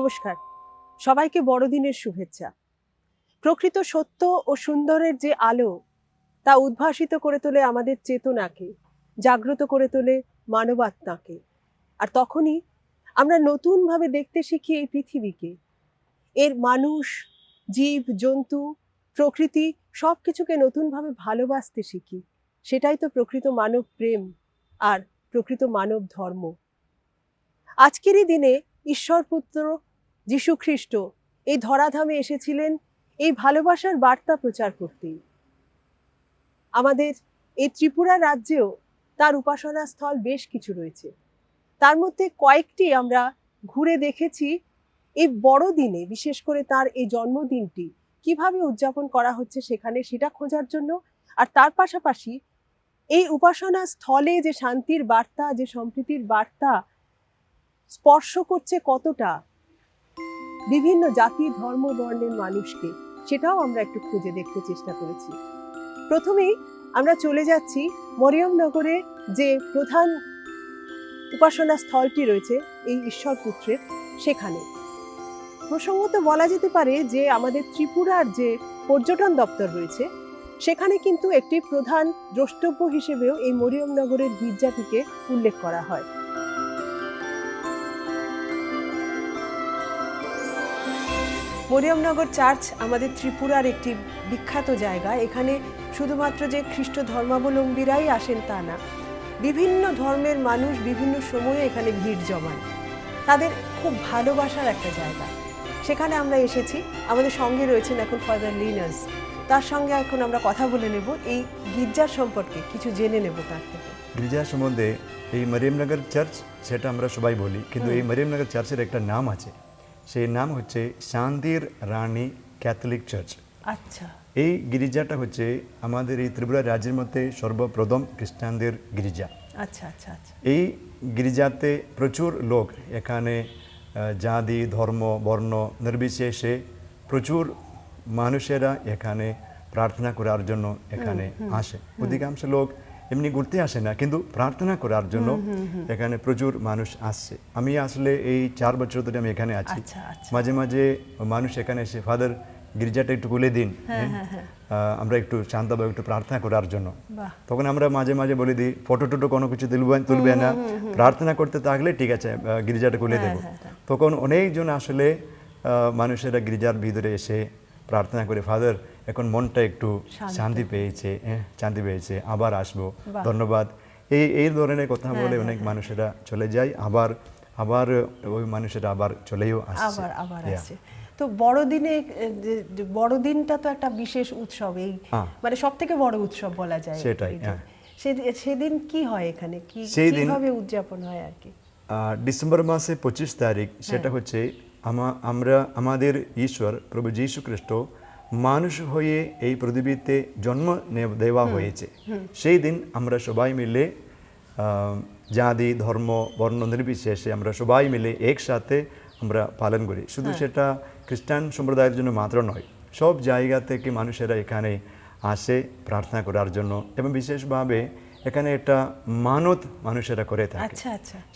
নমস্কার, সবাইকে বড়দিনের শুভেচ্ছা। প্রকৃত সত্য ও সুন্দরের যে আলো তা উদ্ভাসিত করে তোলে আমাদের চেতনাকে, জাগ্রত করে তোলে মানবাত্মাকে। আর তখনই আমরা নতুনভাবে দেখতে শিখি এই পৃথিবীকে, এর মানুষ, জীব, জন্তু, প্রকৃতি সবকিছুকে নতুনভাবে ভালোবাসতে শিখি। সেটাই তো প্রকৃত মানব প্রেম আর প্রকৃত মানব ধর্ম। আজকেরই দিনে ঈশ্বর পুত্র যীশু খ্রিস্ট এই ধরাধামে এসেছিলেন এই ভালোবাসার বার্তা প্রচার করতেই। আমাদের এই ত্রিপুরা রাজ্যেও তার উপাসনা স্থল বেশ কিছু রয়েছে। তার মধ্যে কয়েকটি আমরা ঘুরে দেখেছি। এই বড়দিনে বিশেষ করে তার এই জন্মদিনটি কিভাবে উদযাপন করা হচ্ছে সেখানে, সেটা খোঁজার জন্য। আর তার পাশাপাশি এই উপাসনা স্থলে যে শান্তির বার্তা, যে সম্প্রীতির বার্তা স্পর্শ করছে কতটা বিভিন্ন জাতি, ধর্ম, বর্ণের মানুষকে, সেটাও আমরা একটু খুঁজে দেখতে চেষ্টা করেছি। প্রথমেই আমরা চলে যাচ্ছি মরিয়মনগরে যে প্রধান উপাসনা স্থলটি রয়েছে এই ঈশ্বর পুত্রের, সেখানে। প্রসঙ্গত বলা যেতে পারে যে আমাদের ত্রিপুরার যে পর্যটন দপ্তর রয়েছে সেখানে কিন্তু একটি প্রধান দ্রষ্টব্য হিসেবেও এই মরিয়মনগরের গির্জাটিকে উল্লেখ করা হয়। মরিয়মনগর চার্চ আমাদের ত্রিপুরার একটি বিখ্যাত জায়গা। এখানে শুধুমাত্র যে খ্রিস্ট ধর্মাবলম্বীরাই আসেন তা না, বিভিন্ন ধর্মের মানুষ বিভিন্ন সময়ে এখানে ভিড় জমান। তাদের খুব ভালোবাসার একটা জায়গা। সেখানে আমরা এসেছি। আমাদের সঙ্গে রয়েছেন এখন ফাদার লিনাস। তার সঙ্গে এখন আমরা কথা বলে নেব, এই গির্জার সম্পর্কে কিছু জেনে নেব তার থেকে। গির্জা সম্বন্ধে এই মরিয়মনগর চার্চ, সেটা আমরা সবাই বলি, কিন্তু এই মরিয়মনগর চার্চের একটা নাম আছে। সেই নাম হচ্ছে শান্তির রানী ক্যাথলিক চার্চ। আচ্ছা। এই গির্জাটা হচ্ছে আমাদের এই ত্রিপুরা রাজ্যের মধ্যে সর্বপ্রথম খ্রিস্টানদের গির্জা। আচ্ছা আচ্ছা আচ্ছা। এই গির্জাতে প্রচুর লোক, এখানে জাতি, ধর্ম, বর্ণ নির্বিশেষে প্রচুর মানুষেরা এখানে প্রার্থনা করার জন্য এখানে আসে। অধিকাংশ লোক এমনি ঘুরতে আসে না, কিন্তু প্রার্থনা করার জন্য এখানে প্রচুর মানুষ আসছে। আমি আসলে এই 4 বছর ধরে আমি এখানে আছি। মাঝে মাঝে মানুষ এখানে এসে, ফাদার গির্জাটা একটু খুলে দিন, আমরা একটু শান্তভাবে একটু প্রার্থনা করার জন্য। তখন আমরা মাঝে মাঝে বলে দিই, ফটো টটো কোনো কিছু তুলবে না, প্রার্থনা করতে থাকলে ঠিক আছে, গির্জাটা খুলে দেবো। তখন অনেকজন আসলে মানুষেরা গির্জার ভিতরে এসে প্রার্থনা করে, ফাদার এখন মনটা একটু শান্তি পেয়েছে, আবার আসবো, ধন্যবাদ, এই ধরনের কথা বলে অনেক মানুষেরা চলে যায়, আবার ওই মানুষেরা আবার চলেও আসছে। তো বড়দিনটা তো একটা বিশেষ উৎসব, এই মানে সব থেকে বড় উৎসব বলা যায় সেটাই। সেদিন কি হয় এখানে, কিভাবে উদযাপন হয় আর কি? ডিসেম্বর মাসে 25 তারিখ, সেটা হচ্ছে আমরা আমাদের ঈশ্বর প্রভু যীশু খ্রিস্ট মানুষ হয়ে এই পৃথিবীতে জন্ম দেওয়া হয়েছে। সেই দিন আমরা সবাই মিলে জাতি, ধর্ম, বর্ণ নির্বিশেষে আমরা সবাই মিলে একসাথে আমরা পালন করি। শুধু সেটা খ্রিস্টান সম্প্রদায়ের জন্য মাত্র নয়, সব জায়গা থেকে মানুষেরা এখানে আসে প্রার্থনা করার জন্য, এবং বিশেষভাবে এখানে একটা মানত মানুষেরা করে থাকে।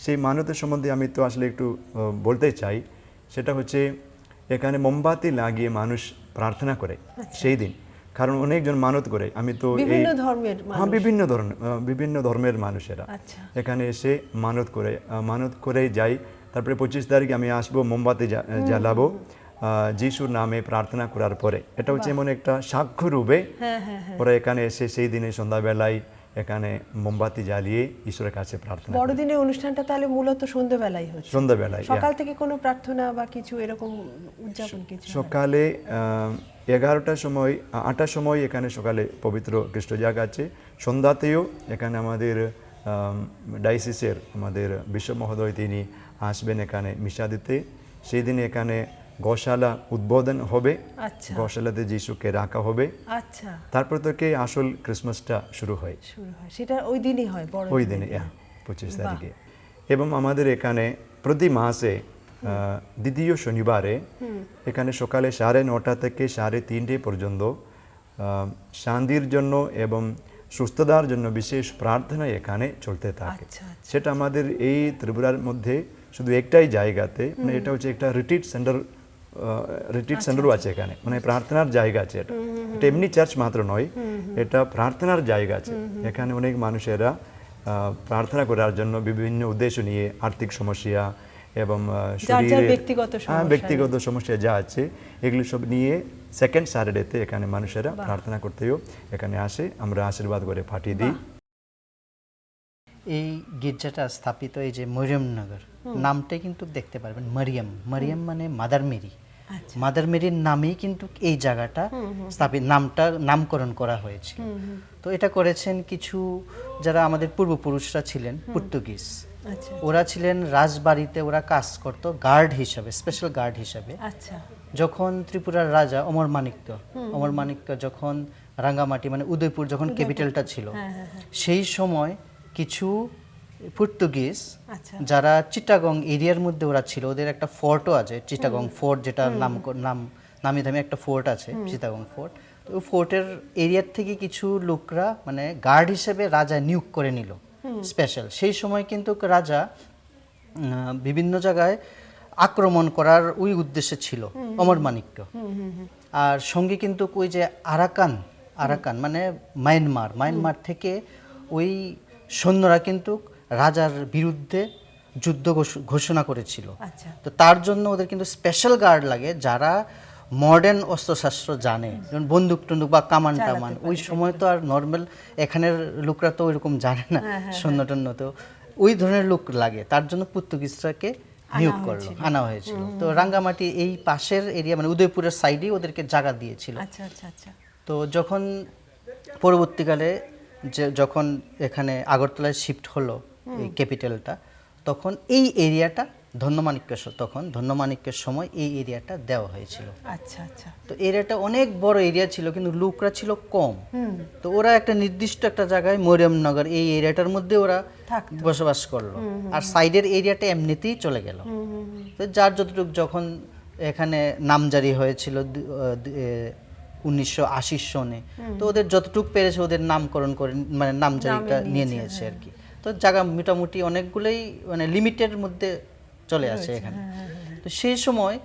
সেই মানতের সম্বন্ধে আমি তো আসলে একটু বলতে চাই। সেটা হচ্ছে এখানে মোমবাতি লাগিয়ে মানুষ প্রার্থনা করে সেই দিন, কারণ অনেকজন মানত করে। আমি তো বিভিন্ন ধর্মের মানুষেরা এখানে এসে মানত করে যাই। তারপরে 25 তারিখ আমি আসবো, মোমবাতি জ্বালাবো যিশুর নামে প্রার্থনা করার পরে। এটা হচ্ছে এমন একটা সাক্ষ্য রূপে ওরা এখানে এসে সেই দিনে সন্ধ্যাবেলায় এখানে মোমবাতি জ্বালিয়ে ঈশ্বরের কাছে প্রার্থনা। বড়দিনের অনুষ্ঠানটা তাহলে মূলত সন্ধ্যাবেলায় হচ্ছে? সন্ধ্যাবেলায়। সকাল থেকে কোনো প্রার্থনা বা কিছু এরকম উদযাপন কিছু? সকালে 11টার সময় 8টার সময় এখানে সকালে পবিত্র খ্রিস্টজাগ আছে। সন্ধ্যাতেও এখানে আমাদের ডাইসিসের আমাদের বিশ্ব মহোদয় তিনি আসবেন এখানে মিশা দিতে। সেই দিনে এখানে গোশালা উদ্বোধন হবে। গোশালাতে যিশুকে রাখা হবে। তারপর থেকে আসল ক্রিসমাসটা শুরু হয়। সেটা ওই দিনই হয়, ওই দিনে 25 তারিখে। এবং আমাদের এখানে প্রতি মাসে দ্বিতীয় শনিবারে এখানে সকালে 9:30 থেকে 3:30 পর্যন্ত শান্তির জন্য এবং সুস্থতার জন্য বিশেষ প্রার্থনা এখানে চলতে থাকে। আচ্ছা, আচ্ছা, সেটা আমাদের এই ত্রিপুরার মধ্যে শুধু একটাই জায়গাতে, মানে এটা হচ্ছে একটা রিট্রিট সেন্টারও আছে এখানে, মানে প্রার্থনার জায়গা আছে এটা। এটা এমনি চার্চ মাত্র নয়, এটা প্রার্থনার জায়গা আছে। এখানে অনেক মানুষেরা প্রার্থনা করার জন্য বিভিন্ন উদ্দেশ্য নিয়ে, আর্থিক সমস্যা এবং শরীরে ব্যক্তিগত সমস্যা যা আছে এগুলো সব নিয়ে সেকেন্ড স্যাটারডেতে এখানে মানুষেরা প্রার্থনা করতেও এখানে আসে, আমরা আশীর্বাদ করে পাঠিয়ে দিই। এই গির্জাটা স্থাপিত এই যে মরিয়মনগর নামটাই কিন্তু দেখতে পারবেন, মারিয়াম, মারিয়াম মানে মাদার মেরি, মাদার মেরির নামেই কিন্তু এই জায়গাটা নামকরণ করা হয়েছিল। তো এটা করেছেন কিছু যারা আমাদের পূর্বপুরুষরা ছিলেন পর্তুগিজ, ওরা ছিলেন রাজবাড়িতে, ওরা কাজ করতো গার্ড হিসাবে, স্পেশাল গার্ড হিসাবে। যখন ত্রিপুরার রাজা অমরমাণিক্য যখন রাঙ্গামাটি মানে উদয়পুর যখন ক্যাপিটালটা ছিল, সেই সময় কিছু পর্তুগিজ যারা চিটাগং এরিয়ার মধ্যে ওরা ছিল, ওদের একটা ফোর্টও আছে চিটাগং ফোর্ট, যেটা নামি দামি একটা ফোর্ট আছে চিটাগং ফোর্ট। তো ওই ফোর্টের এরিয়ার থেকে কিছু লোকরা মানে গার্ড হিসেবে রাজা নিয়োগ করে নিল স্পেশাল। সেই সময় কিন্তু রাজা বিভিন্ন জায়গায় আক্রমণ করার ওই উদ্দেশ্যে ছিল অমরমাণিক্য। আর সঙ্গে কিন্তু ওই যে আরাকান মানে মায়ানমার থেকে ওই সৈন্যরা কিন্তু রাজার বিরুদ্ধে যুদ্ধ ঘোষণা করেছিল। তো তার জন্য ওদের কিন্তু স্পেশাল গার্ড লাগে যারা মডার্ন অস্ত্রশস্ত্র জানে, যেমন বন্দুক টন্দুক বা কামান টামান। ওই সময় তো আর নর্মাল এখানের লোকরা তো ওইরকম জানে না সৈন্য টন্য, তো ওই ধরনের লোক লাগে, তার জন্য পর্তুগিজরাকে নিয়োগ করলো, আনা হয়েছিল। তো রাঙ্গামাটি এই পাশের এরিয়া মানে উদয়পুরের সাইডে ওদেরকে জায়গা দিয়েছিল। তো যখন পরবর্তীকালে যখন এখানে আগরতলায় শিফট হলো এই ক্যাপিটালটা, তখন এই এরিয়াটা ধন্যমাণিক্যের সময় এই এরিয়াটা দেওয়া হয়েছিল। তো এরিয়াটা অনেক বড় এরিয়া ছিল, কিন্তু লোকরা ছিল কম। তো ওরা একটা নির্দিষ্ট একটা জায়গায় মরিয়মনগর এই এরিয়াটার মধ্যে ওরা বসবাস করলো, আর সাইডের এরিয়াটা এমনিতেই চলে গেল। তো যার যতটুকু যখন এখানে নামজারি হয়েছিল 1980 সনে, তো ওদের যতটুকু পেরেছে ওদের নামকরণ করে মানে নামজারিটা নিয়ে নিয়েছে আর কি। তো জায়গা মোটামুটি অনেকগুলোই মানে লিমিটের মধ্যে চলে আসে এখানে। তো সেই সময়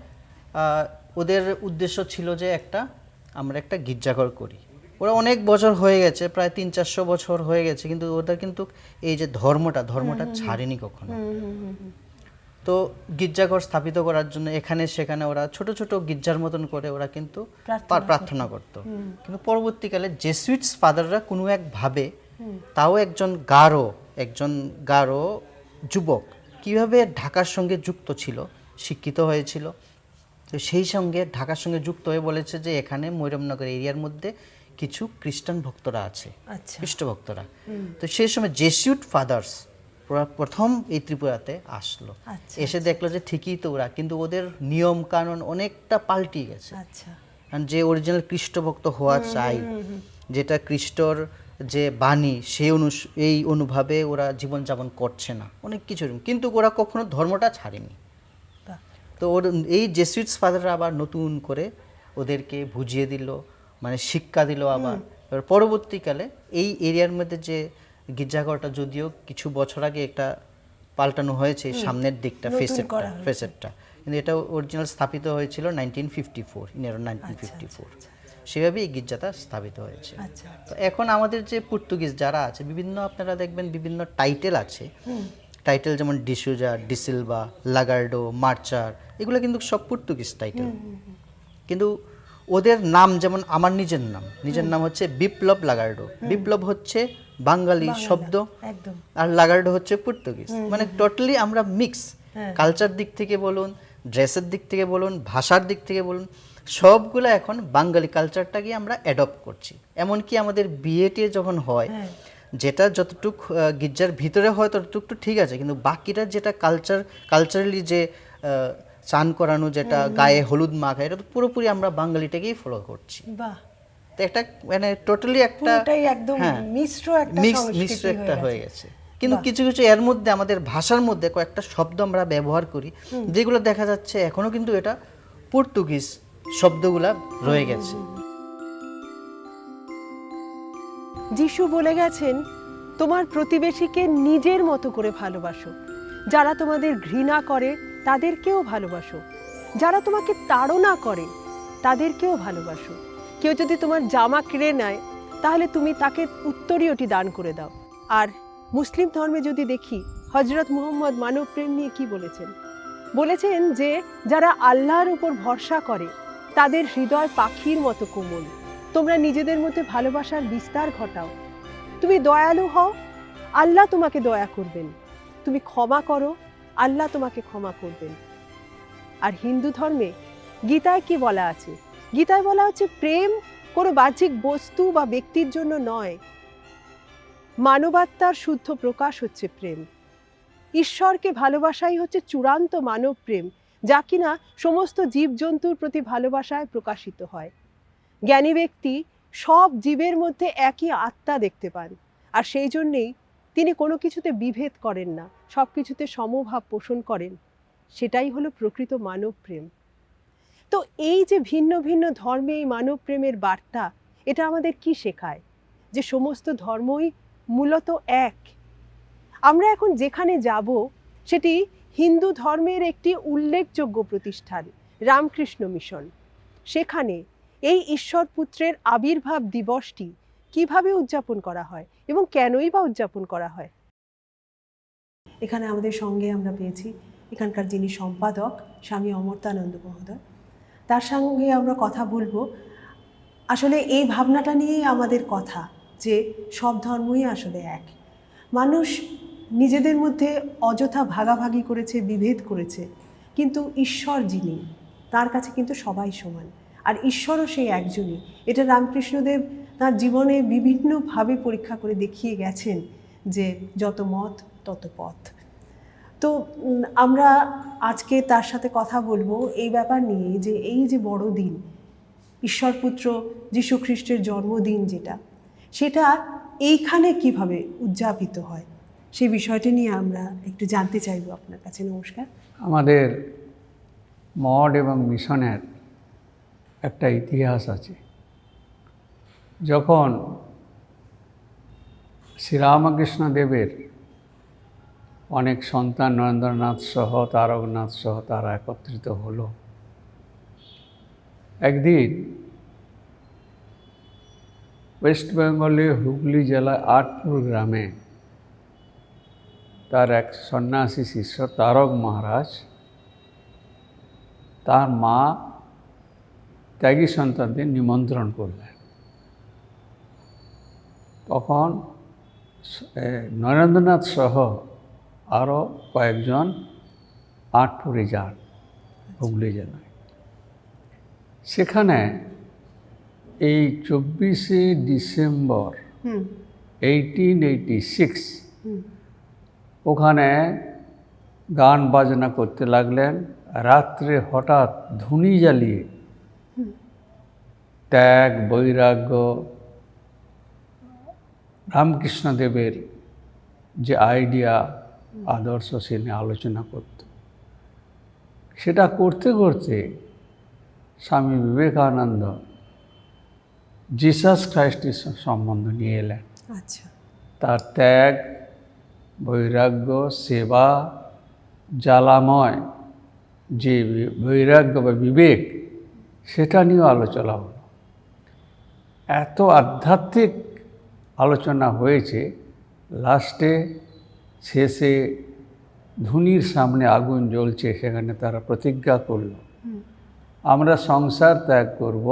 ওদের উদ্দেশ্য ছিল যে আমরা একটা গির্জাঘর করি। ওরা অনেক বছর হয়ে গেছে, প্রায় 300-400 বছর হয়ে গেছে, কিন্তু ওটা কিন্তু এই যে ধর্মটা ছাড়েনি কখনো। তো গির্জাঘর স্থাপিত করার জন্য এখানে সেখানে ওরা ছোট ছোট গির্জার মতন করে ওরা কিন্তু প্রার্থনা করত। কিন্তু পরবর্তীকালে জেসুইটস ফাদাররা কোনো একভাবে, তাও একজন গারো যুবক কিভাবে ঢাকার সঙ্গে যুক্ত ছিল, শিক্ষিত হয়েছিল, তো সেই সঙ্গে ঢাকার সঙ্গে যুক্ত হয়ে বলেছে যে এখানে মরিয়মনগর এরিয়ার মধ্যে কিছু খ্রিস্টান ভক্তরা আছে, খ্রিস্ট ভক্তরা। তো সেই সময় জেসুইট ফাদার্স প্রথম এই ত্রিপুরাতে আসলো, এসে দেখলো যে ঠিকই তো ওরা, কিন্তু ওদের নিয়ম কানুন অনেকটা পাল্টিয়ে গেছে। যে অরিজিনাল খ্রিস্ট ভক্ত হওয়া চাই, যেটা খ্রিস্টর যে বাণী এই অনুভাবে ওরা জীবনযাপন করছে না, অনেক কিছু, কিন্তু ওরা কখনো ধর্মটা ছাড়েনি। তো এই জেসুইটস ফাদাররা আবার নতুন করে ওদেরকে বুঝিয়ে দিল, মানে শিক্ষা দিল আবার। পরবর্তীকালে এই এরিয়ার মধ্যে যে গির্জাঘরটা, যদিও কিছু বছর আগে একটা পাল্টানো হয়েছে সামনের দিকটা, ফেসেটটা, কিন্তু এটা অরিজিনাল স্থাপিত হয়েছিল 1954। সেভাবেই এই গির্জাটা স্থাপিত হয়েছে। তো এখন আমাদের যে পর্তুগিজ যারা আছে, আপনারা দেখবেন বিভিন্ন টাইটেল আছে, টাইটেল যেমন ডিসুজা, ডিসিলভা, লাগার্ডো, মার্চার, এগুলো কিন্তু সব পর্তুগিজ টাইটেল। কিন্তু ওদের নাম, যেমন আমার নিজের নাম হচ্ছে বিপ্লব লাগার্ডো। বিপ্লব হচ্ছে বাঙালি শব্দ, আর লাগার্ডো হচ্ছে পর্তুগিজ, মানে টোটালি আমরা মিক্স। কালচার দিক থেকে বলুন, ড্রেসের দিক থেকে বলুন, ভাষার দিক থেকে বলুন, সবগুলো এখন বাঙালি কালচারটাকে আমরা অ্যাডপ্ট করছি। এমনকি আমাদের বিয়েটি যখন হয়, যেটা যতটুক গির্জার ভিতরে হয় ততটুক তো ঠিক আছে, কিন্তু বাকিটা যেটা কালচারালি যে চান করানো, যেটা গায়ে হলুদ মাখা, এটা তো পুরোপুরি আমরা বাঙালিটাকেই ফলো করছি। তো একটা মানে টোটালি একটা মিশ্র একটা হয়ে গেছে। কিন্তু কিছু কিছু এর মধ্যে আমাদের ভাষার মধ্যে কয়েকটা শব্দ আমরা ব্যবহার করি, যেগুলো দেখা যাচ্ছে এখনো কিন্তু এটা পর্তুগিজ শব্দগুলা রয়ে গেছে। যিশু বলে গেছেন, তোমার প্রতিবেশীকে নিজের মতো করে ভালোবাসো। যারা তোমাদের ঘৃণা করে তাদেরকেও ভালোবাসো, যারা তোমাকে তাড়না করে তাদেরকেও ভালোবাসো। কেউ যদি তোমার জামা কেড়ে নেয় তাহলে তুমি তাকে উত্তরীয়টি দান করে দাও। আর মুসলিম ধর্মে যদি দেখি, হযরত মুহাম্মদ মানব প্রেম নিয়ে কি বলেছেন? বলেছেন যে যারা আল্লাহর উপর ভরসা করে তাদের হৃদয় পাখির মতো কোমল। তোমরা নিজেদের মধ্যে ভালোবাসার বিস্তার ঘটাও। তুমি দয়ালু হও, আল্লাহ তোমাকে দয়া করবেন। তুমি ক্ষমা করো, আল্লাহ তোমাকে ক্ষমা করবেন। আর হিন্দু ধর্মে গীতায় কি বলা আছে? গীতায় বলা হচ্ছে প্রেম কোনো বাহ্যিক বস্তু বা ব্যক্তির জন্য নয়, মানবাত্মার শুদ্ধ প্রকাশ হচ্ছে প্রেম। ঈশ্বরকে ভালোবাসাই হচ্ছে চূড়ান্ত মানব প্রেম, যা কিনা সমস্ত জীবজন্তুর প্রতি ভালোবাসায় প্রকাশিত হয়। জ্ঞানী ব্যক্তি সব জীবের মধ্যে একই আত্মা দেখতে পান, আর সেই জন্যেই তিনি কোনো কিছুতে বিভেদ করেন না, সব কিছুতে সমভাব পোষণ করেন। সেটাই হলো প্রকৃত মানব প্রেম। তো এই যে ভিন্ন ভিন্ন ধর্মে এই মানব প্রেমের বার্তা, এটা আমাদের কি শেখায়? যে সমস্ত ধর্মই মূলত এক। আমরা এখন যেখানে যাব সেটি হিন্দু ধর্মের একটি উল্লেখযোগ্য প্রতিষ্ঠান, রামকৃষ্ণ মিশন। সেখানে এই ঈশ্বর পুত্রের আবির্ভাব দিবসটি কিভাবে উদযাপন করা হয় এবং কেনই বা উদযাপন করা হয়? এখানে আমাদের সঙ্গে আমরা পেয়েছি এখানকার যিনি সম্পাদক, স্বামী অমর্ত্যানন্দ মহোদয়। তার সঙ্গে আমরা কথা বলবো। আসলে এই ভাবনাটা নিয়েই আমাদের কথা, যে সব ধর্মই আসলে এক। মানুষ নিজেদের মধ্যে অযথা ভাগাভাগি করেছে, বিভেদ করেছে, কিন্তু ঈশ্বর যিনি, তার কাছে কিন্তু সবাই সমান। আর ঈশ্বরও সেই একজনই। এটা রামকৃষ্ণদেব তার জীবনে বিভিন্নভাবে পরীক্ষা করে দেখিয়ে গেছেন যে যত মত তত পথ। তো আমরা আজকে তার সাথে কথা বলবো এই ব্যাপার নিয়ে, যে এই যে বড় দিন, ঈশ্বরপুত্র যীশু খ্রিস্টের জন্মদিন যেটা, সেটা এইখানে কিভাবে উদযাপিত হয়, সেই বিষয়টি নিয়ে আমরা একটু জানতে চাইব আপনার কাছে। নমস্কার। আমাদের মঠ এবং মিশনের একটা ইতিহাস আছে। যখন শ্রীরামকৃষ্ণ দেবের অনেক সন্তান, নরেন্দ্রনাথ সহ, তারকনাথ সহ তারা একত্রিত হলো, একদিন ওয়েস্ট বেঙ্গলে হুগলি জেলায় আটপুর গ্রামে তার এক সন্ন্যাসী শিষ্য তারক মহারাজ তার মা ত্যাগী সন্তানদের নিমন্ত্রণ করলেন। তখন নরেন্দ্রনাথ সহ আরও কয়েকজন আটপুরে যান হুগলি জেলায়। সেখানে এই 24শে ডিসেম্বর 1886 ওখানে গান বাজনা করতে লাগলেন। রাত্রে হঠাৎ ধুনি জ্বালিয়ে ত্যাগ, বৈরাগ্য, রামকৃষ্ণদেবের যে আইডিয়া, আদর্শ, সে নিয়ে আলোচনা করত। সেটা করতে করতে স্বামী বিবেকানন্দ জিসাস খ্রাইস্টের সম্বন্ধ নিয়ে এলেন। আচ্ছা। তার ত্যাগ, বৈরাগ্য, সেবা, জ্বালাময় যে বৈরাগ্য বা বিবেক, সেটা নিয়েও আলোচনা হলো। এত আধ্যাত্মিক আলোচনা হয়েছে, লাস্টে শেষে ধুনির সামনে আগুন জ্বলছে, সেখানে তারা প্রতিজ্ঞা করল, আমরা সংসার ত্যাগ করব,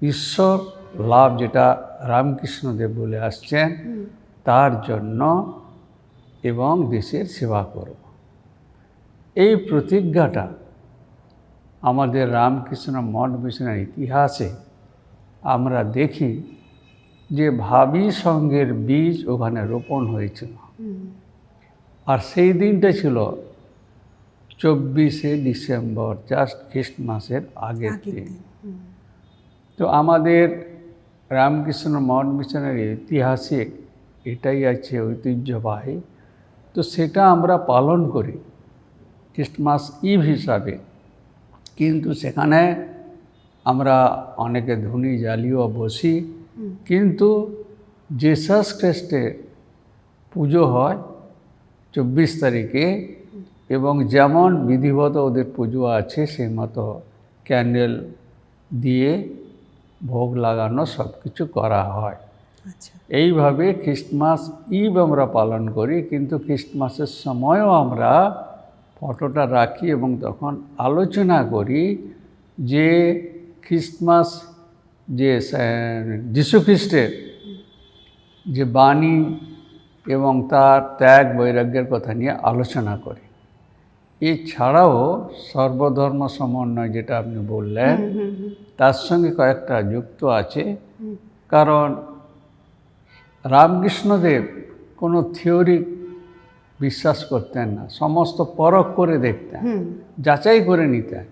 ঈশ্বর লাভ যেটা রামকৃষ্ণদেব বলে আসছেন তার জন্য, এবং দেশের সেবা করব। এই প্রতিজ্ঞাটা আমাদের রামকৃষ্ণ মঠ মিশনের ইতিহাসে আমরা দেখি যে ভাবী সঙ্গের বীজ ওখানে রোপণ হয়েছিল। আর সেই দিনটা ছিল 24শে ডিসেম্বর, জাস্ট খ্রিস্টমাসের আগের দিন। তো আমাদের রামকৃষ্ণ মঠ মিশনের ইতিহাসে এটাই আছে ঐতিহ্যবাহী। তো সেটা আমরা পালন করি খ্রিস্টমাস ইভ হিসাবে, কিন্তু সেখানে আমরা অনেকে ধুনি জ্বালিয়েও বসি কিন্তু জেসাস খ্রিস্টের পুজো হয় 24 তারিখে, এবং যেমন বিধিবদ্ধ ওদের পুজো আছে সেই মতো ক্যান্ডেল দিয়ে ভোগ লাগানো সব কিছু করা হয়। আচ্ছা, এইভাবে খ্রিস্টমাস ইভ আমরা পালন করি, কিন্তু খ্রিস্টমাসের সময়ও আমরা ফটোটা রাখি এবং তখন আলোচনা করি যে খ্রিস্টমাস যে যীশুখ্রিস্টের যে বাণী এবং তার ত্যাগ বৈরাগ্যের কথা নিয়ে আলোচনা করি। এছাড়াও সর্বধর্ম সমন্বয় যেটা আপনি বললেন তার সঙ্গে কয়েকটা যুক্ত আছে, কারণ রামকৃষ্ণদেব কোনো থিওরি বিশ্বাস করতেন না, সমস্ত পরখ করে দেখতেন, যাচাই করে নিতেন।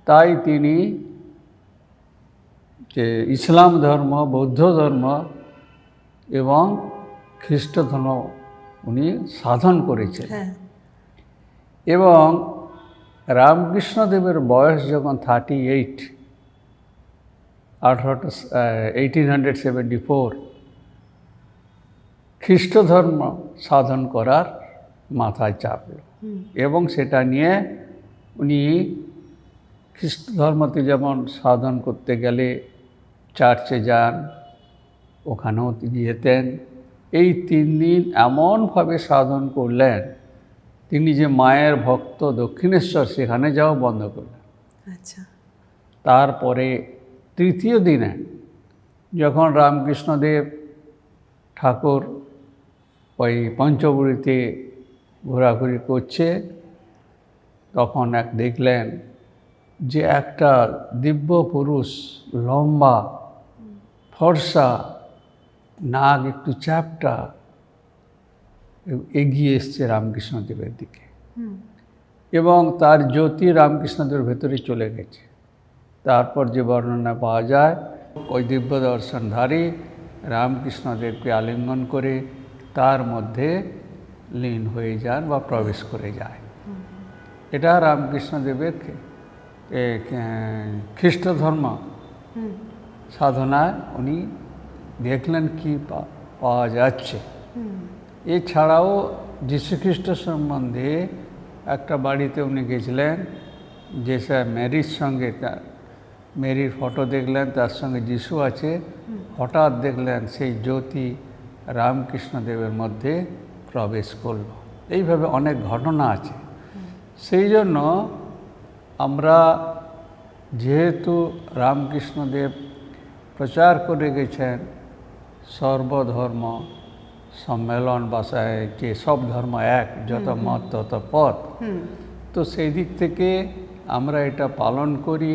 তাই তিনি যে ইসলাম ধর্ম, বৌদ্ধ ধর্ম এবং খ্রিস্ট ধর্ম উনি সাধন করেছেন। এবং রামকৃষ্ণদেবের বয়স যখন 38, 1874, খ্রিস্ট ধর্ম সাধন করার মাথায় চাপল এবং সেটা নিয়ে উনি খ্রিস্ট ধর্মতে যেমন সাধন করতে গেলে চার্চে যান, ওখানেও যেতেন। এই 3 দিন এমনভাবে সাধন করলেন, তিনি যে মায়ের ভক্ত দক্ষিণেশ্বর সেখানে যাওয়া বন্ধ করলেন। আচ্ছা, তারপরে 3য় দিনে যখন রামকৃষ্ণদেব ঠাকুর ওই পঞ্চবড়িতে ঘোরাঘুরি করছে, তখন দেখলেন যে একটা দিব্য পুরুষ, লম্বা, ফর্সা, নাক একটু চ্যাপ্টা, এগিয়ে এসছে রামকৃষ্ণদেবের দিকে এবং তার জ্যোতি রামকৃষ্ণদেবের ভেতরে চলে গেছে। তারপর যে বর্ণনা পাওয়া যায়, ওই দিব্য দর্শনধারী রামকৃষ্ণদেবকে আলিঙ্গন করে তার মধ্যে লীন হয়ে যান বা প্রবেশ করে যায়। এটা রামকৃষ্ণদেবের খ্রিস্ট ধর্ম সাধনায় উনি দেখলেন কি পাওয়া যাচ্ছে। এছাড়াও যীশুখ্রিস্ট সম্বন্ধে একটা বাড়িতে উনি গেছিলেন, যে মেরির সঙ্গে, মেরির ফটো দেখলেন, তার সঙ্গে যিশু আছে। হঠাৎ দেখলেন সেই জ্যোতি রামকৃষ্ণদেবের মধ্যে প্রবেশ করল। এইভাবে অনেক ঘটনা আছে। সেই জন্য আমরা, যেহেতু রামকৃষ্ণদেব প্রচার করে গেছেন সর্বধর্ম সম্মেলন বাসায়, যে সব ধর্ম এক, যত মত তত পথ, তো সেই দিক থেকে আমরা এটা পালন করি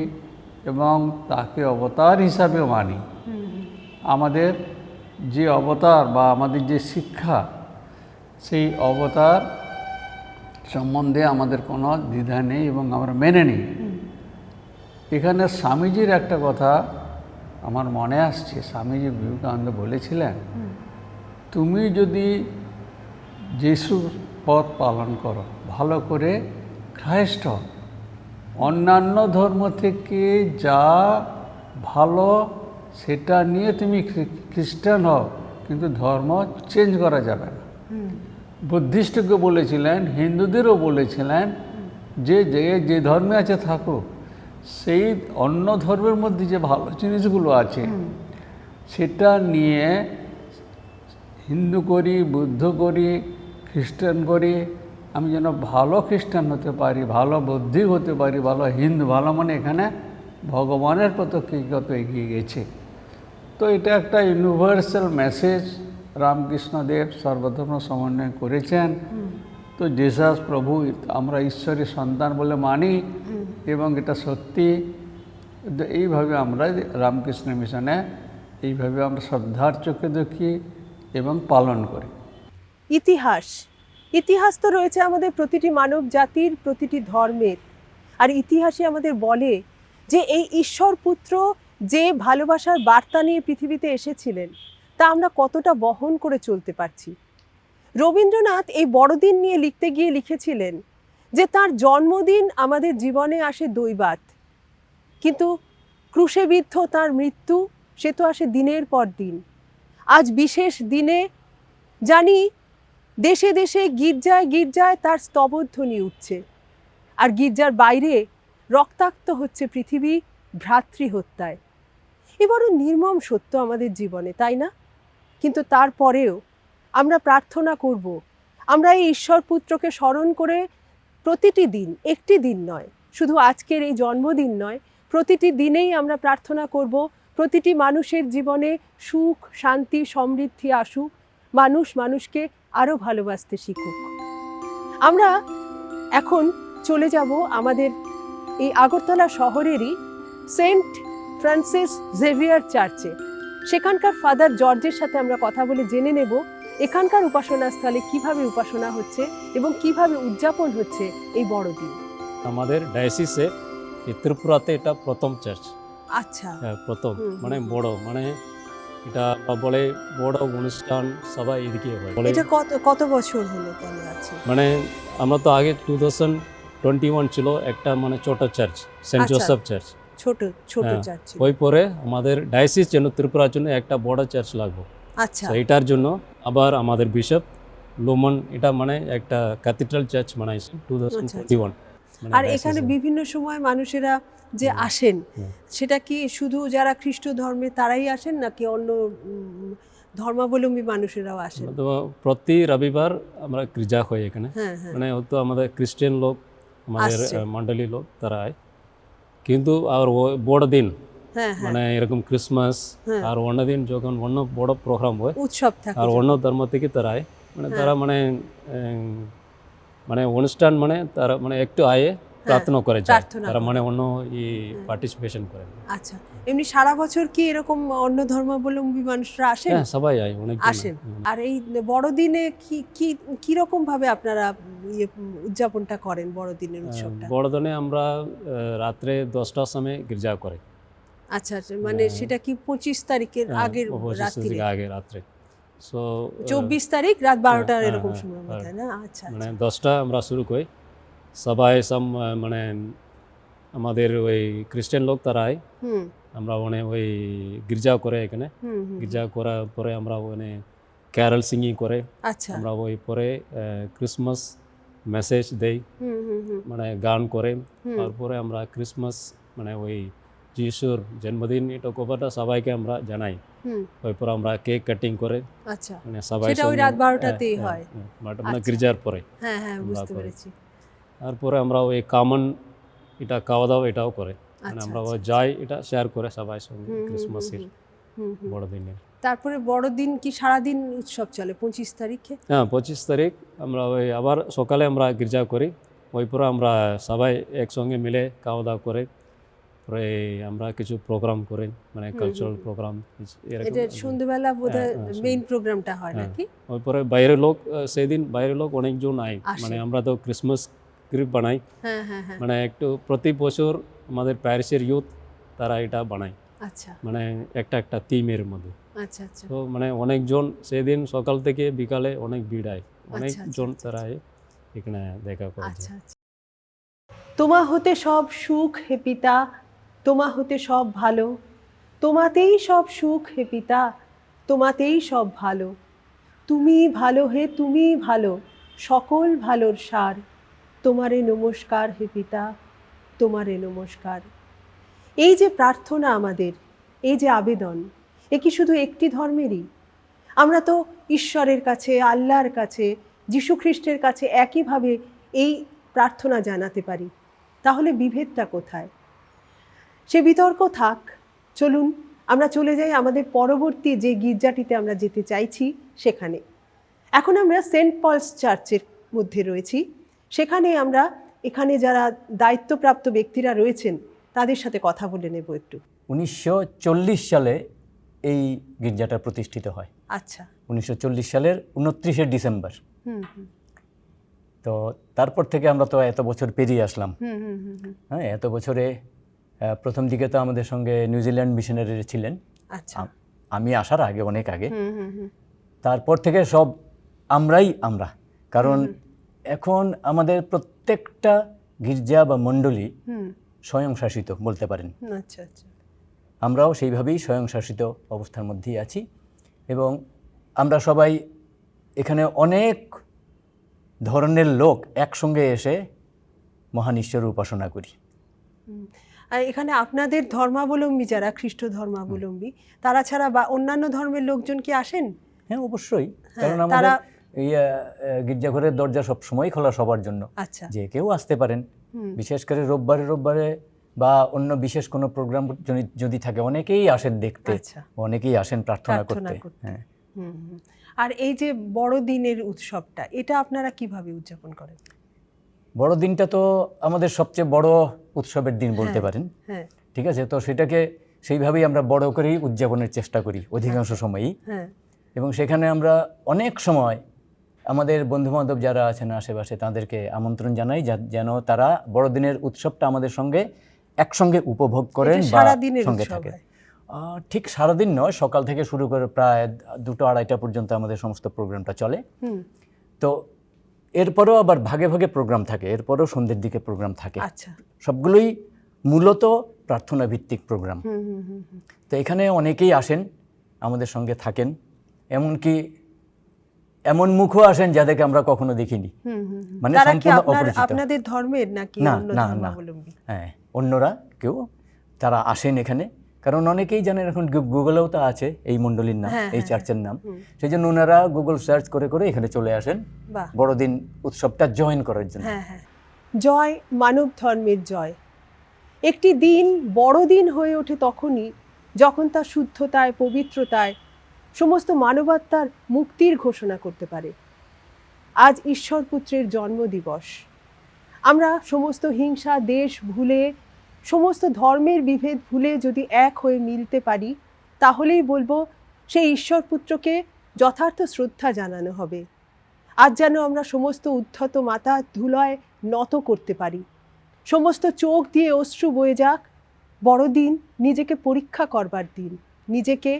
এবং তাকে অবতার হিসাবে মানি। আমাদের যে অবতার বা আমাদের যে শিক্ষা, সেই অবতার সম্বন্ধে আমাদের কোনো দ্বিধা নেই এবং আমরা মেনে নিই। এখানে স্বামীজির একটা কথা আমার মনে আসছে। স্বামীজি বিবেকানন্দ বলেছিলেন, তুমি যদি যিশুর পথ পালন করো, ভালো করে খ্রাইস্ট হও, অন্যান্য ধর্ম থেকে যা ভালো সেটা নিয়ে তুমি খ্রিস্টান হও, কিন্তু ধর্ম চেঞ্জ করা যাবে না। বুদ্ধিস্টকে বলেছিলেন, হিন্দুদেরও বলেছিলেন যে যে ধর্মে আছে থাকুক, সেই অন্য ধর্মের মধ্যে যে ভালো জিনিসগুলো আছে সেটা নিয়ে হিন্দু করি, বুদ্ধ করি, খ্রিস্টান করি, আমি যেন ভালো খ্রিস্টান হতে পারি, ভালো বুদ্ধি হতে পারি, ভালো হিন্দু। ভালো মানে এখানে ভগবানের প্রতি কত এগিয়ে গেছে। তো এটা একটা ইউনিভার্সাল মেসেজ রামকৃষ্ণদেব সর্বধর্ম সমন্বয় করেছেন। তো জেসাস প্রভু আমরা ঈশ্বরের সন্তান বলে মানি এবং এটা সত্যি। এইভাবে আমরা রামকৃষ্ণ মিশনে এইভাবে আমরা শ্রদ্ধার চোখে দেখি এবং পালন করি। ইতিহাস তো রয়েছে আমাদের প্রতিটি মানব জাতির, প্রতিটি ধর্মের। আর ইতিহাসে আমাদের বলে যে এই ঈশ্বর পুত্র যে ভালোবাসার বার্তা নিয়ে পৃথিবীতে এসেছিলেন, তা আমরা কতটা বহন করে চলতে পারছি। রবীন্দ্রনাথ এই বড়দিন নিয়ে লিখতে গিয়ে লিখেছিলেন যে তার জন্মদিন আমাদের জীবনে আসে দৈবাৎ, কিন্তু ক্রুশে বিদ্ধ তার মৃত্যু সে তো আসে দিনের পর দিন। আজ বিশেষ দিনে জানি দেশে দেশে গির্জায় গির্জায় তার স্তবধ্বনি উঠছে, আর গির্জার বাইরে রক্তাক্ত হচ্ছে পৃথিবী ভ্রাতৃহত্যায়। এ বড় নির্মম সত্য আমাদের জীবনে, তাই না? কিন্তু তারপরেও আমরা প্রার্থনা করব, আমরা এই ঈশ্বর পুত্রকে স্মরণ করে প্রতিটি দিন, একটি দিন নয়, শুধু আজকের এই জন্মদিন নয়, প্রতিটি দিনেই আমরা প্রার্থনা করব প্রতিটি মানুষের জীবনে সুখ, শান্তি, সমৃদ্ধি আসুক, মানুষ মানুষকে আরও ভালোবাসতে শিখুক। আমরা এখন চলে যাব আমাদের এই আগরতলা শহরেরই সেন্ট ফ্রান্সিস জেভিয়ার চার্চে। সেখানকার ফাদার জর্জের সাথে আমরা কথা বলে জেনে নেব এখানকার উপাসনাস্থলে কিভাবে উপাসনা হচ্ছে এবং কিভাবে উদযাপন হচ্ছে এই বড়দিন। আমাদের ডায়াসিসে এই ত্রিপুরাতে এটা প্রথম চার্চ। আচ্ছা, প্রথম হুম, মানে বড়, মানে এটা বলে বড় অনুষ্ঠান সবাই এদিকে হয় বলে। এটা কত বছর হলো তাহলে আছে? মানে আমরা তো আগে 2021 ছিল একটা মানে ছোট চার্চ, সেন্ট আচ্ছা। Joseph church. ছোট হ্যাঁ, চার্চ ছিল। ওই পরে আমাদের ডায়াসিস জন্য ত্রিপুরার জন্য একটা বড় চার্চ লাগবে। আচ্ছা, তো এটার জন্য আবার আমাদের বিশপ লোমন এটা মানে একটা ক্যাথিড্রাল চার্চ বানাইছে 2021। মানে আর এখানে diocese-এ। বিভিন্ন সময় মানুষেরা যে আসেন, হুম। সেটা কি শুধু যারা খ্রিস্ট ধর্মে তারাই আসেন নাকি অন্য ধর্মাবলম্বী মানুষেরাও আসেন? তো প্রতি রবিবার আমরা গির্জা হয় এখানে। হ্যাঁ, হ্যাঁ, মানে হয়তো আমাদের খ্রিস্টান লোক, আমাদের আসছে। মন্ডলী লোক তারা আয়, কিন্তু আর বড় দিন হ্যাঁ, হ্যাঁ, মানে এরকম ক্রিসমাস হ্যাঁ। আর অন্য দিন যখন অন্য বড় প্রোগ্রাম হয় উৎসব থাকে আর যখন। অন্য ধর্ম থেকে তারা আয়, মানে হ্যাঁ। তারা মানে অনুষ্ঠান মানে তারা মানে একটু আয়ে প্রার্থনা করে যায়, প্রার্থনা তারা করে। মানে অন্য পার্টিসিপেশন করে। আচ্ছা, এমনি সারা বছর কি এরকম অন্য ধর্মাবলম্বী মানুষরা আসেন? হ্যাঁ, সবাই আয়, অনেক আসেন। আর এই বড়দিনে কি কি কি রকম ভাবে আপনারা উদযাপনটা করেন বড়দিনের উৎসবটা? বড়দিনে আমরা রাত্রে 10টার সময় গির্জা করে। আচ্ছা, আচ্ছা, মানে সেটা কি 25 তারিখের আগের রাত্রিরে? আগে রাত্রে। সো 24 তারিখ রাত 12টার হ্যাঁ, এরকম হ্যাঁ, সময় হ্যাঁ। তাই না? আচ্ছা, মানে আচ্ছা। 10টা আমরা শুরু করি, সবাই সব মানে আমাদের ওই খ্রিস্টান লোক তারা আয়, হুম, আমরা মানে ওই গির্জা করে এখানে, হুম, হুম। গির্জা করার পরে আমরা ওখানে ক্যারল সিঙ্গিং করে, আচ্ছা, আমরা ওই পরে ক্রিসমাস মেসেজ দেই, হুম, হুম, হুম, মানে গান করে, হুম। তারপরে আমরা ক্রিসমাস মানে ওই যিশুর জন্মদিন এটা খবরটা সবাইকে আমরা জানাই। হুম, ওইপর আমরা কেক কাটিং করে, আচ্ছা, মানে সবাই সেটা ওই সঙ্গে- রাত 12টাতেই হ্যাঁ, হয়? হ্যাঁ, মানে আচ্ছা। গির্জার পরে। হ্যাঁ, হ্যাঁ, আমরা বুঝতে করি। পেরেছি। তারপরে আমরা ওই কমন এটা খাওয়া দাওয়া এটাও করে, মানে আচ্ছা, আমরা আচ্ছা, ওই যাই এটা শেয়ার করে সবাই সঙ্গে হুম, হুম, ক্রিসমাসের হুম, হুম। বড়দিনের। তারপরে বড়দিন কি সারাদিন উৎসব চলে 25 তারিখে? হ্যাঁ, 25 তারিখ আমরা ওই আবার সকালে আমরা গির্জা করি, ওই পরে আমরা সবাই একসঙ্গে মিলে খাওয়া দাওয়া করে, পরে আমরা কিছু প্রোগ্রাম করি, মানে কালচারাল প্রোগ্রাম এরকম। এটা সন্ধ্যেবেলা বোধহয় হ্যাঁ, মেইন প্রোগ্রামটা হয় হ্যাঁ। নাকি? ওই পরে বাইরের লোক সেদিন বাইরের লোক অনেকজন আয়, আসে। মানে আমরা তো ক্রিসমাস গ্রিপ বানাই, হ্যাঁ, হ্যাঁ, হ্যাঁ। মানে একটু প্রতি বছর আমাদের প্যারিসের ইউথ তারা এটা বানায়, আচ্ছা, মানে একটা থিমের মধ্যে। আচ্ছা, আচ্ছা, তো মানে অনেকজন সেদিন সকাল থেকে বিকালে অনেক ভিড় হয়, অনেকজন আচ্ছা, তারা এখানে দেখা করে আচ্ছা, যায়। আচ্ছা। তোমা হতে সব সুখ হে পিতা, তোমা হতে সব ভালো, তোমাতেই সব সুখ হে পিতা, তোমাতেই সব ভালো, তুমি ভালো হে তুমি ভালো, সকল ভালোর সার, তোমারে নমস্কার হে পিতা, তোমারে নমস্কার। এই যে প্রার্থনা আমাদের, এই যে আবেদন, এ কি শুধু একটি ধর্মেরই? আমরা তো ঈশ্বরের কাছে, আল্লাহর কাছে, যীশু খ্রিস্টের কাছে একইভাবে এই প্রার্থনা জানাতে পারি, তাহলে বিভেদটা কোথায়? সে বিতর্ক থাক, চলুন আমরা চলে যাই আমাদের পরবর্তী যে গির্জাটিতে আমরা যেতে চাইছি সেখানে। এখন আমরা সেন্ট পলস চার্চের মধ্যে রয়েছি, সেখানে আমরা এখানে যারা দায়িত্বপ্রাপ্ত ব্যক্তিরা রয়েছেন তাদের সাথে কথা বলে নেব একটু। 1940 সালে এই গির্জাটা প্রতিষ্ঠিত হয়। আচ্ছা, 1940 সালের 29শে ডিসেম্বর। হুম, হুম, তো তারপর থেকে আমরা তো এত বছর পেরিয়ে আসলাম। হুম, হুম, হুম, হুম। হ্যাঁ, এত বছরে প্রথম দিকে তো আমাদের সঙ্গে নিউজিল্যান্ড মিশনারি ছিলেন, আচ্ছা, আমি আসার আগে, অনেক আগে। হুম, হুম, হুম। তারপর থেকে সব আমরা, কারণ এখন আমাদের প্রত্যেকটা গির্জা বা মণ্ডলী হুম, স্বয়ংশাসিত বলতে পারেন। আচ্ছা, আচ্ছা, আমরাও সেইভাবেই স্বয়ংশাসিত অবস্থার মধ্যেই আছি এবং আমরা সবাই এখানে অনেক ধরনের লোক একসঙ্গে এসে মহান ঈশ্বরের উপাসনা করি। আর এখানে আপনাদের ধর্মাবলম্বী যারা খ্রিস্ট ধর্মাবলম্বী তারা ছাড়া বা অন্যান্য ধর্মের লোকজন কি আসেন? হ্যাঁ, অবশ্যই, হ্যাঁ, কারণ আমাদের তারা- এই গির্জাঘরের দরজা সবসময় খোলা সবার জন্য, আচ্ছা, যে কেউ আসতে পারেন। বিশেষ করে রোববারে বা অন্য বিশেষ কোনো প্রোগ্রাম যদি থাকে অনেকেই আসেন দেখতে, আচ্ছা। অনেকেই আসেন প্রার্থনা প্রার্থনা করতে। করতে। হ্যাঁ, আর এই যে বড়দিনের উৎসবটা, এটা আপনারা কিভাবে উদযাপন করেন? বড়দিনটা তো আমাদের সবচেয়ে বড় উৎসবের দিন বলতে পারেন। হ্যাঁ, ঠিক আছে, তো সেটাকে সেইভাবেই আমরা বড় করেই উদযাপনের চেষ্টা করি অধিকাংশ সময়ই। হ্যাঁ, এবং সেখানে আমরা অনেক সময় আমাদের বন্ধুবান্ধব যারা আছেন আশেপাশে তাদেরকে আমন্ত্রণ জানাই যেন তারা বড়দিনের উৎসবটা আমাদের সঙ্গে একসঙ্গে উপভোগ করেন এটা বা সারাদিনের সঙ্গে উৎসব থাকেন। হয়? ঠিক সারাদিন নয়, সকাল থেকে শুরু করে প্রায় 2টা-2:30 পর্যন্ত আমাদের সমস্ত প্রোগ্রামটা চলে। তো এরপরেও আবার ভাগে ভাগে প্রোগ্রাম থাকে, এরপরেও সন্ধ্যের দিকে প্রোগ্রাম থাকে। আচ্ছা, সবগুলোই মূলত প্রার্থনা ভিত্তিক প্রোগ্রাম। তো এখানে অনেকেই আসেন, আমাদের সঙ্গে থাকেন, এমনকি এমন মুখও আসেন যাদেরকে আমরা কখনো দেখিনি, মানে তারা কি সম্পূর্ণ অপরিচিত। আপনাদের ধর্মের নাকি না, অন্য না, না। ধর্মাবলম্বী? হ্যাঁ, অন্যরা কেউ তারা আসেন এখানে, কারণ অনেকেই জানেন এখন গুগলেও তা আছে এই মণ্ডলীর নাম, এই চার্চের নাম। সেই জন্য ওনারা গুগল সার্চ করে করে এখানে চলে আসেন বাহ, বড়দিন উৎসবটা জয়েন করার জন্য। হ্যাঁ হ্যাঁ। জয় মানব ধর্মের জয়। একটি দিন বড়দিন হয়ে ওঠে তখনই যখন তা শুদ্ধতায়, পবিত্রতায় সমস্ত মানবাত্মার মুক্তির ঘোষণা করতে পারে। আজ ঈশ্বর পুত্রের জন্মদিবস। আমরা সমস্ত হিংসা দেশ ভুলে, সমস্ত ধর্মের বিভেদ ভুলে যদি এক হয়ে মিলতে পারি, তাহলেই বলবো সেই ঈশ্বর পুত্রকে যথার্থ শ্রদ্ধা জানানো হবে। আজ যেন আমরা সমস্ত উদ্ধত মাথা ধুলায় নত করতে পারি, সমস্ত চোখ দিয়ে অশ্রু বয়ে যাক। বড়দিন নিজেকে পরীক্ষা করবার দিন, নিজেকে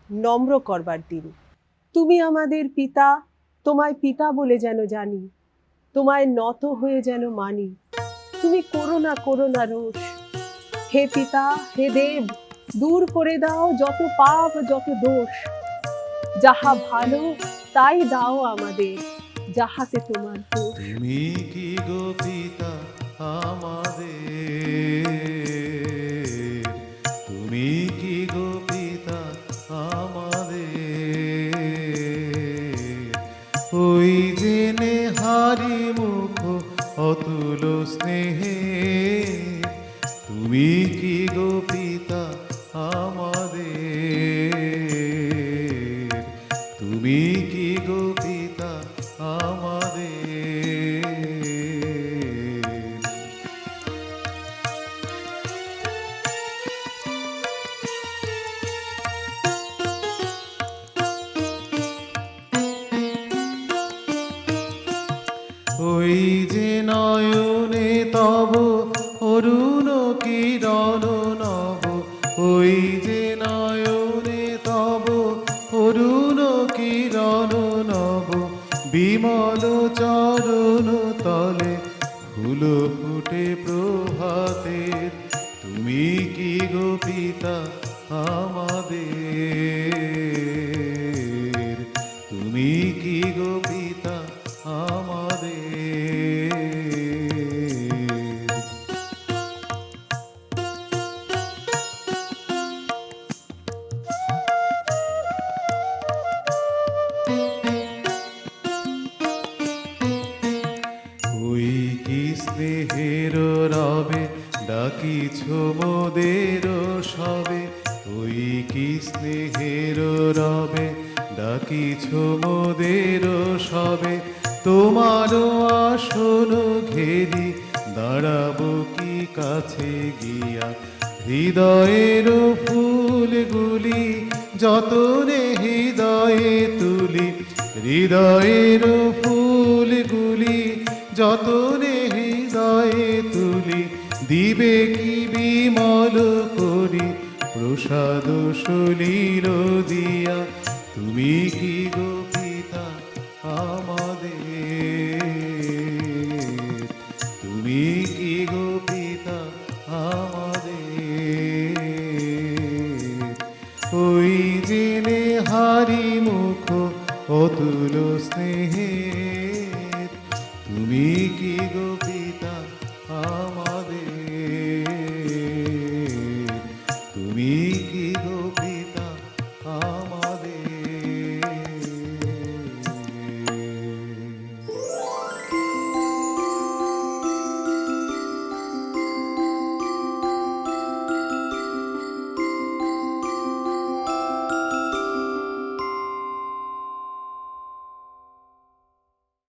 নম্র করবার দিন। তুমি আমাদের পিতা, তোমায় পিতা বলে যেন জানি, তোমায় নত হয়ে যেন মানি। তুমি করো না রোষ, হে পিতা, হে দেব, দূর করে দাও যত পাপ যত দোষ। যাহা ভালো তাই দাও আমাদের, যাহাতে তোমার দোষ। তুমি কি গো পিতা আমাদের, তুমি কি গো পিতা আমাদের, ওই জেনে হারি মুখ অতুল স্নেহে, তুমি কি গো পিতা আমাদের, তুমি কি গো পিতা আমাদের। ওই যে নয়নে তব অরুণ কিরণ নব, ওই যে নয়নে তব অরুণ কিরণ নব, বিমল চরণ তলে ফুল ফুটে প্রভাতের, তুমি কি গো পিতা আমাদের, তুমি কি গো পিতা আমাদের। ওই কি স্নেহের রবে ডাকিছ মোদের সবে, ওই কি স্নেহের রবে ডাকিছ মোদের সবে, তোমার আসন ঘেরি দাঁড়াবো কি কাছে গিয়া, হৃদয়ের ফুলগুলি যতনে হৃদয়ে তুলি, হৃদয়ের ফুলগুলি যতনে হৃদয়ে তুলি, দিবে কি বিমল করি প্রসাদ সলিল দিয়া, তুমি কি গো পিতা আমাদের, তুমি কি গো পিতা আমাদের। ওই জেনে হারি মুখ অতুল স্নেহের। তুমি কি গো পিতা আমাদের